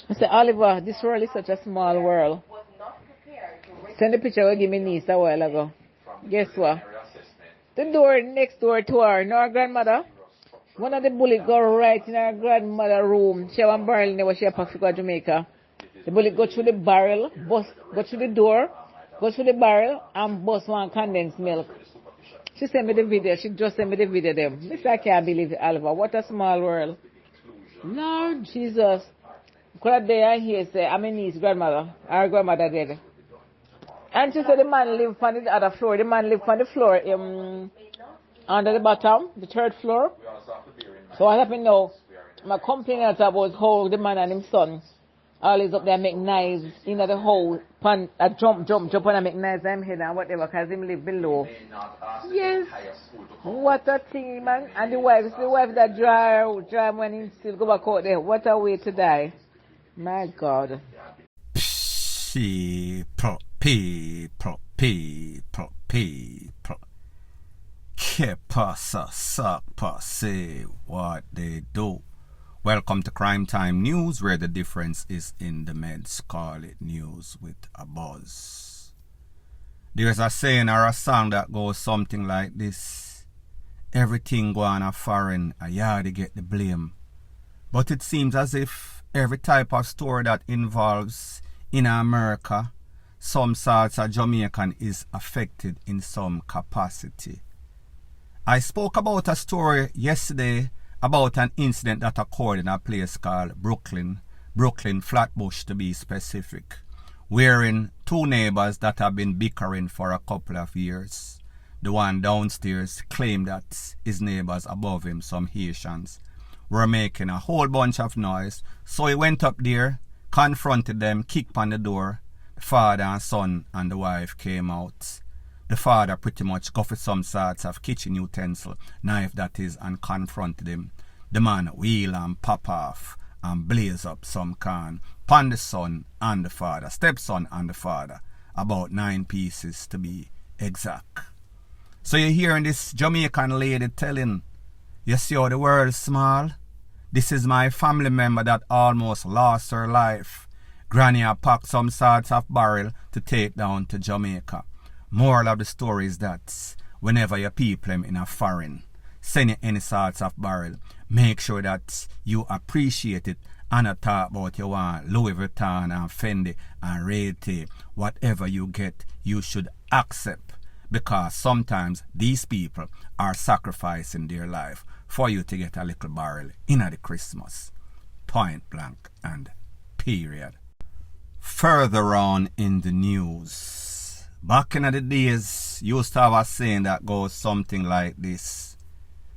I said, Oliver, this world is such a small world. Send the picture I give me niece a while ago. Guess what? The door next door to her, no, her grandmother. One of the bullets go right in her grandmother's room. She have a barrel in there where she have to go to Jamaica. The bullet go through the barrel, go through the door, go through the barrel, and bust one condensed milk. She sent me the video. She just sent me the video them. This I can't believe it, Alva. What a small world. Lord Jesus. Could day I hear say, I'm a niece grandmother. Our grandmother dead. And she said the man lived on the other floor. The man lived on the floor under the bottom, the third floor. So what happened now? My complaining about how the man and his son always up there make knives in the hole, jump and make knives in head and whatever, because him live below. Yes. What a thing, man. And the wife that drive when he still go back out there. What a way to die. My God. P0L. Que pasa, suck, say what they do. Welcome to Crime Time News, where the difference is in the meds. Call it news with a buzz. There's a saying or a song that goes something like this. Everything go on a foreign, a yard to get the blame. But it seems as if every type of story that involves in America, some sorts of Jamaican is affected in some capacity. I spoke about a story yesterday about an incident that occurred in a place called Brooklyn Flatbush to be specific, wherein two neighbors that have been bickering for a couple of years. The one downstairs claimed that his neighbors above him, some Haitians, were making a whole bunch of noise, so he went up there, confronted them, kicked on the door. The father and son and the wife came out. The father pretty much got for some sorts of kitchen utensil, knife that is, and confronted him. The man wheel and pop off and blaze up some can upon the son and the father, stepson and the father, about 9 pieces to be exact. So you're hearing this Jamaican lady telling, you see how the world's small? This is my family member that almost lost her life. Granny had packed some sorts of barrel to take down to Jamaica. Moral of the story is that whenever you people them in a foreign, send you any sorts of barrel, make sure that you appreciate it and not talk about you want Louis Vuitton and Fendi and Rete. Whatever you get, you should accept, because sometimes these people are sacrificing their life for you to get a little barrel in the Christmas. Point blank and period. Further on in the news, back in the days, used to have a saying that goes something like this.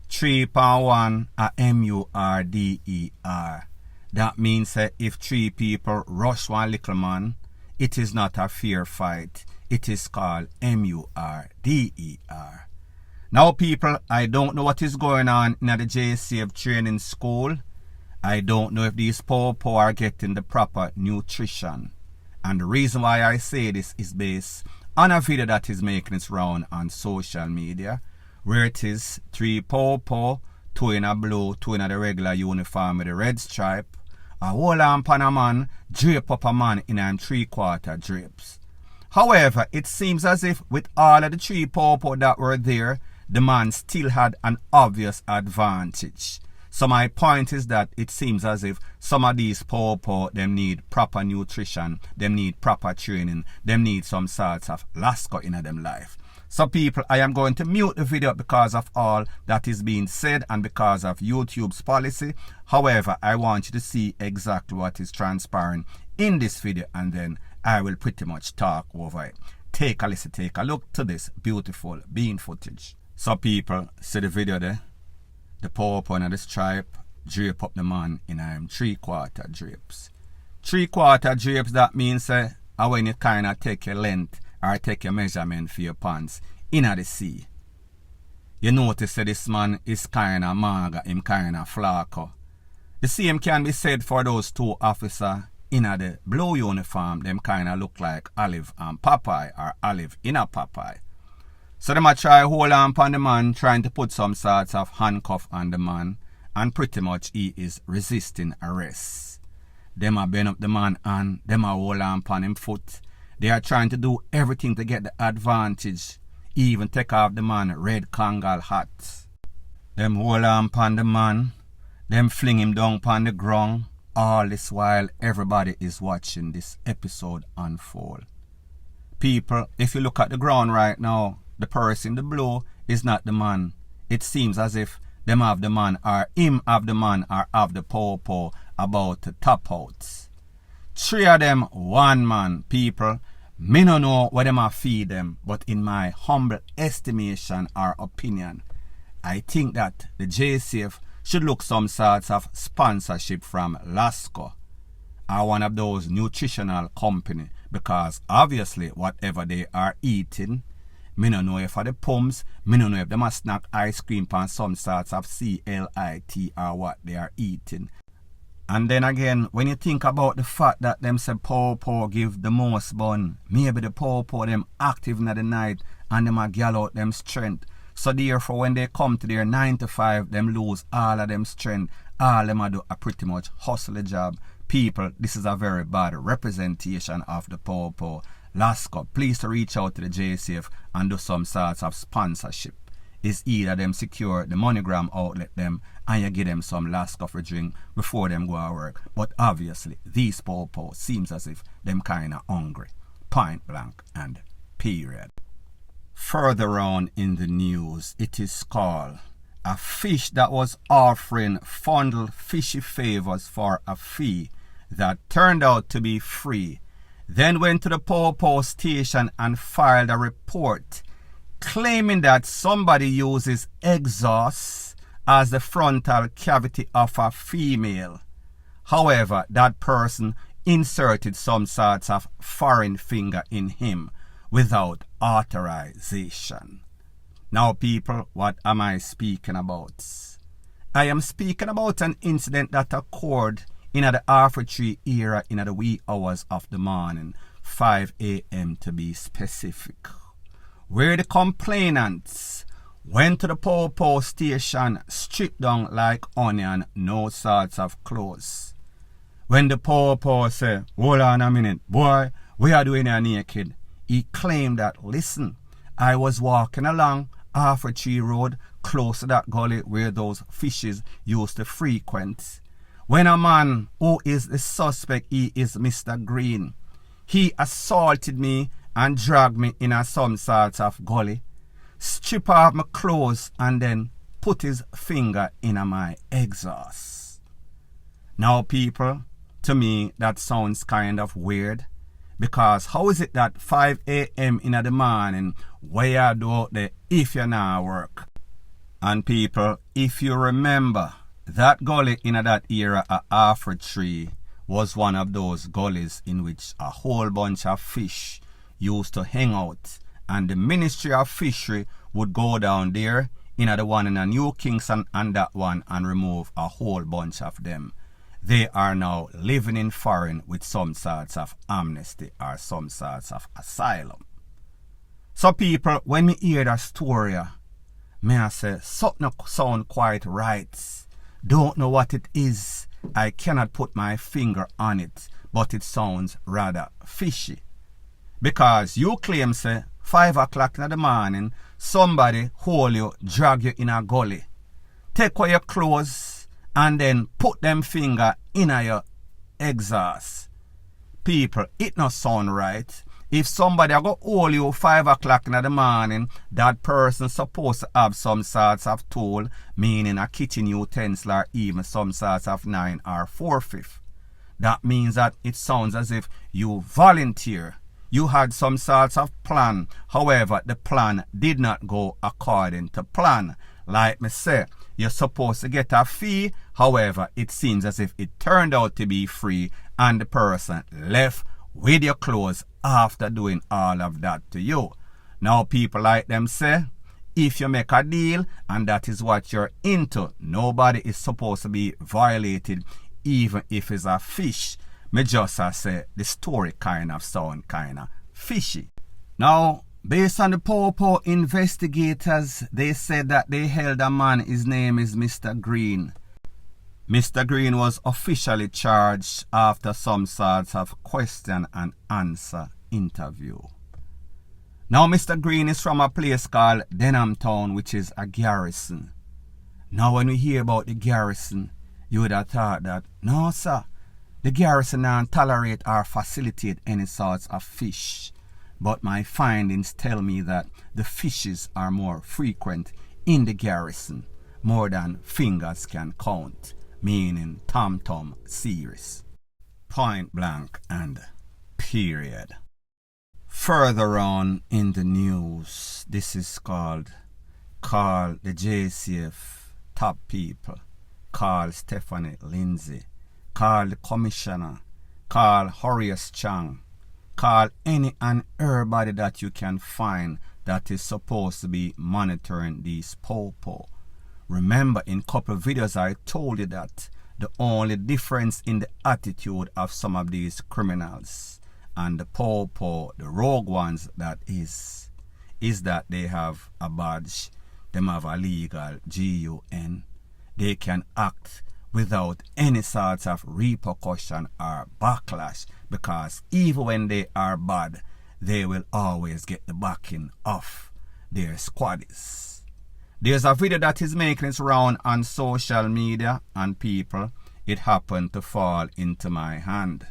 3-1 a MURDER. That means that if 3 people rush one little man, it is not a fair fight. It is called MURDER. Now people, I don't know what is going on in the JCF training school. I don't know if these poor are getting the proper nutrition. And the reason why I say this is based on a video that is making its round on social media, where it is 3 poor, 2 in a blue, 2 in a regular uniform with a red stripe, a whole lamp on a man, drape up a man in 3/4 drapes. However, it seems as if with all of the 3 poor that were there, the man still had an obvious advantage. So my point is that it seems as if some of these poor them need proper nutrition, them need proper training, them need some sorts of lasco in them life. So people, I am going to mute the video because of all that is being said and because of YouTube's policy. However, I want you to see exactly what is transpiring in this video, and then I will pretty much talk over it. Take a listen, take a look to this beautiful bean footage. So people, see the video there? The power on the stripe, drape up the man in 3/4 drapes. 3/4 drapes, that means when you kind of take your length or take your measurement for your pants in the sea. You notice that this man is kind of maga, him kind of flaco. The same can be said for those 2 officers in the blue uniform. Them kind of look like Olive and Popeye, or Olive in a Popeye. So them a try hold on upon the man, trying to put some sorts of handcuff on the man, and pretty much he is resisting arrest. them a bend up the man and them a hold on upon him foot. They are trying to do everything to get the advantage. Even take off the man red Kangal hat. Them hold on upon the man. Them fling him down upon the ground. All this while everybody is watching this episode unfold. People, if you look at the ground right now, the person in the blue is not the man. It seems as if them have the man or him have the man or have the po about to top out. 3 of them, 1 man. People, me no know what them a feed them, but in my humble estimation or opinion, I think that the JCF should look some sorts of sponsorship from Lasco or one of those nutritional company, because obviously whatever they are eating, me no know if for the pumps, me no know if they must snack ice cream and some sorts of CLIT or what they are eating. And then again, when you think about the fact that them say Pow give the most bun, maybe the Pow them active in the night and them a gal out them strength. So therefore when they come to their 9 to 5, them lose all of them strength. All them a do a pretty much hustle a job. People, this is a very bad representation of the Pow. Lasco, please to reach out to the JCF and do some sorts of sponsorship. It's either them secure the MoneyGram outlet them and you give them some Lasco for drink before them go to work. But obviously these Pow seems as if them kinda hungry. Point blank and period. Further on in the news, it is called a fish that was offering fondle fishy favors for a fee that turned out to be free, then went to the Pow station and filed a report claiming that somebody uses exhaust as the frontal cavity of a female. However, that person inserted some sorts of foreign finger in him without authorization. Now people, what am I speaking about? I am speaking about an incident that occurred in the THR3 era in the wee hours of the morning, 5 a.m. to be specific, where the complainants went to the Pow station stripped down like onion, no sorts of clothes. When the Pow said, hold on a minute, boy, we are doing here naked, he claimed that, listen, I was walking along TR3 road close to that gully where those fishes used to frequent, when a man who is the suspect, he is Mr. Green, he assaulted me and dragged me in a some sort of gully, strip off my clothes and then put his finger in my exhaust. Now people, to me that sounds kind of weird, because how is it that 5 a.m. in the morning where you do out there if you not work? And people, if you remember, that gully in that era at TR3 was one of those gullies in which a whole bunch of fish used to hang out, and the Ministry of Fishery would go down there in the one in New Kingston and that one and remove a whole bunch of them. They are now living in foreign with some sorts of amnesty or some sorts of asylum. So people, when me hear that story, me I say something sound quite right. Don't know what it is. I cannot put my finger on it, but it sounds rather fishy. Because you claim say 5 o'clock in the morning, somebody hold you, drag you in a gully, take away your clothes, and then put them finger in your exhaust. People, it not sound right. If somebody go hold you 5 o'clock in the morning, that person supposed to have some sorts of tool, meaning a kitchen utensil or even some sorts of 9 or 4/5. That means that it sounds as if you volunteer. You had some sorts of plan. However, the plan did not go according to plan. Like me say, you're supposed to get a fee. However, it seems as if it turned out to be free and the person left with your clothes after doing all of that to you. Now people like them say, if you make a deal and that is what you're into, nobody is supposed to be violated, even if it's a fish. Me just say the story kind of sound kind of fishy. Now, based on the Pow investigators, they said that they held a man, his name is Mr. Green. Mr. Green was officially charged after some sorts of question and answer interview. Now Mr. Green is from a place called Denham Town, which is a garrison. Now when we hear about the garrison, you would have thought that, no sir, the garrison don't tolerate or facilitate any sorts of fish. But my findings tell me that the fishes are more frequent in the garrison, more than fingers can count, meaning tom-tom serious. Point blank and period. Further on in the news, this is called Call the JCF top people, call Stephanie Lindsay, call the commissioner, call Horace Chang, call any and everybody that you can find that is supposed to be monitoring these popo. Remember, in couple of videos I told you that the only difference in the attitude of some of these criminals and the popo, the rogue ones that is that they have a badge, them have a legal GUN. They can act without any sorts of repercussion or backlash, because even when they are bad, they will always get the backing of their squaddies. There's a video that is making its round on social media, and people, it happened to fall into my hand.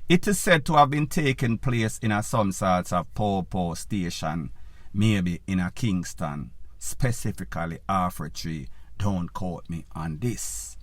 It is said to have been taking place in some sorts of popo station, maybe in a Kingston, specifically TR3. Don't quote me on this.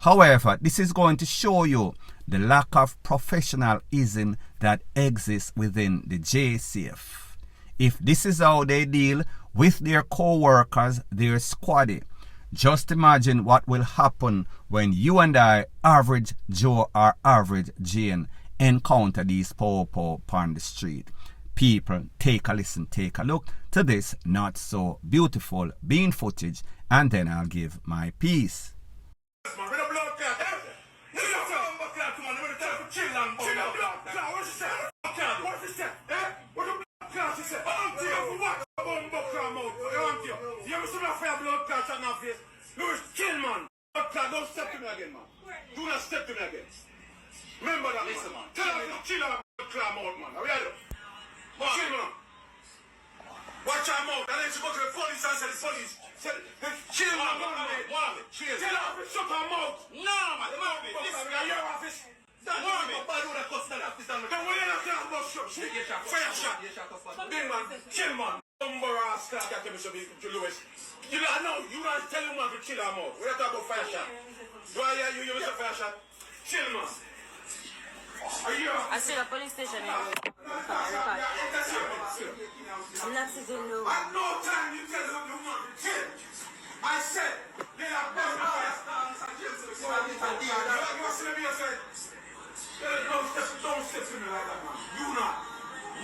However, this is going to show you the lack of professionalism that exists within the JCF. If this is how they deal with their co-workers, their squaddy, just imagine what will happen when you and I, average Joe or average Jane, encounter these popo on the street. People, take a listen, take a look to this not so beautiful bean footage, and then I'll give my piece. Don't step to me again, man. Do not step to me again. Remember that, listen, man. Tell him to chill out, clam out, man. Are we out? Chill, man. Watch our mouth. And then she go to the police and say the police. Chill, man. Chill. Tell her to shut her mouth. No, man. Listen, we are your office. That's why we go do the custody office. Then we are not talking about shot. Fire shot. Big man. Chill, man. You don't know, you don't tell him to chill him out. We're talking about fire shot. Do I hear you use a fire shot? Chill, man. Are you? I see the police station here. I'm not sitting low. At no time you tell him you want to chill. I said, they are going to fire stance and chill to the squad. You see me, I said, don't step to me like that, man. You not.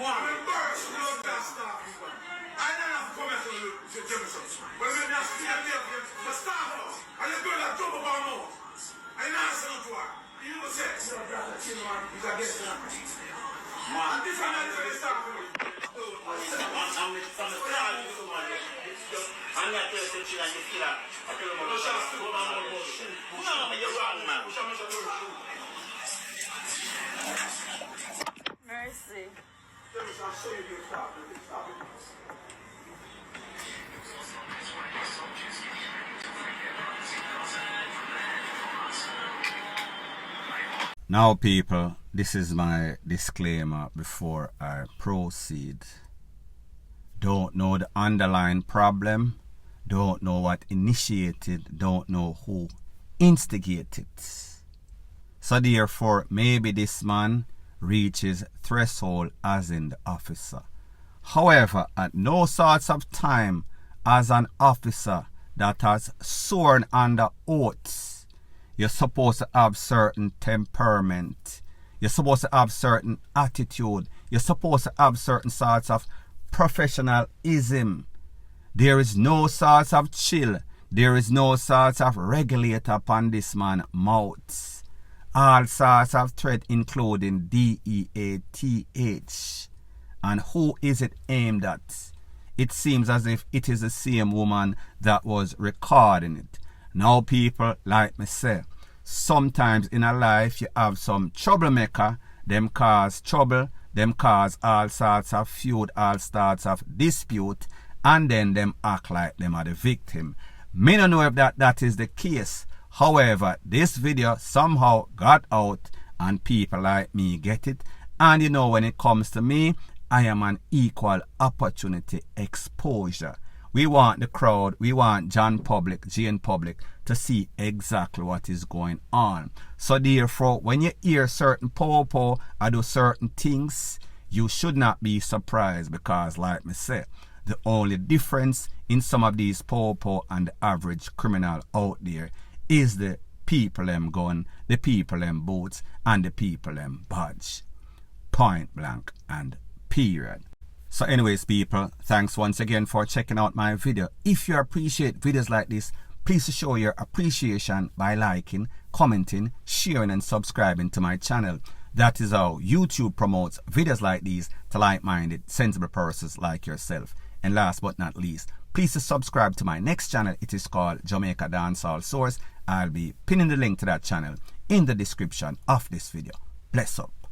I'm embarrassed to love that stuff, man. I don't have to come back to Jefferson. But when I see a girl, the staff house, and the girl that jump up our mouth, I didn't answer to her. You know, say, you're a brother, chill, man. He's a guest, man. And this one, I tell you, stop for me. I'm from the crowd, you do, man. I'm not telling you, chill, and you feel that. I tell you, man, you shall still go down on the bus. No, you're wrong, man. Mercy. I'll show you your stop. Stop it. Now people, this is my disclaimer before I proceed. Don't know the underlying problem, don't know what initiated, don't know who instigated. So therefore, maybe this man reaches threshold as in the officer. However, at no sorts of time as an officer that has sworn under oaths, you're supposed to have certain temperament. You're supposed to have certain attitude. You're supposed to have certain sorts of professionalism. There is no sorts of chill. There is no sorts of regulator upon this man's mouth. All sorts of threat including DEATH. And who is it aimed at? It seems as if it is the same woman that was recording it. Now people, like me say, sometimes in a life you have some troublemaker, them cause trouble, them cause all sorts of feud, all sorts of dispute, and then them act like them are the victim. Me don't know if that is the case. However, this video somehow got out and people like me get it. And you know, when it comes to me, I am an equal opportunity exposure. We want the crowd, we want Jane Public to see exactly what is going on. So therefore, when you hear certain popo or do certain things, you should not be surprised, because like me say, the only difference in some of these popo and the average criminal out there is the people them gun, the people them boots, and the people them badge. Point blank and period. So anyways, people, thanks once again for checking out my video. If you appreciate videos like this, please show your appreciation by liking, commenting, sharing, and subscribing to my channel. That is how YouTube promotes videos like these to like-minded, sensible persons like yourself. And last but not least, please subscribe to my next channel. It is called Jamaica Dancehall Source. I'll be pinning the link to that channel in the description of this video. Bless up.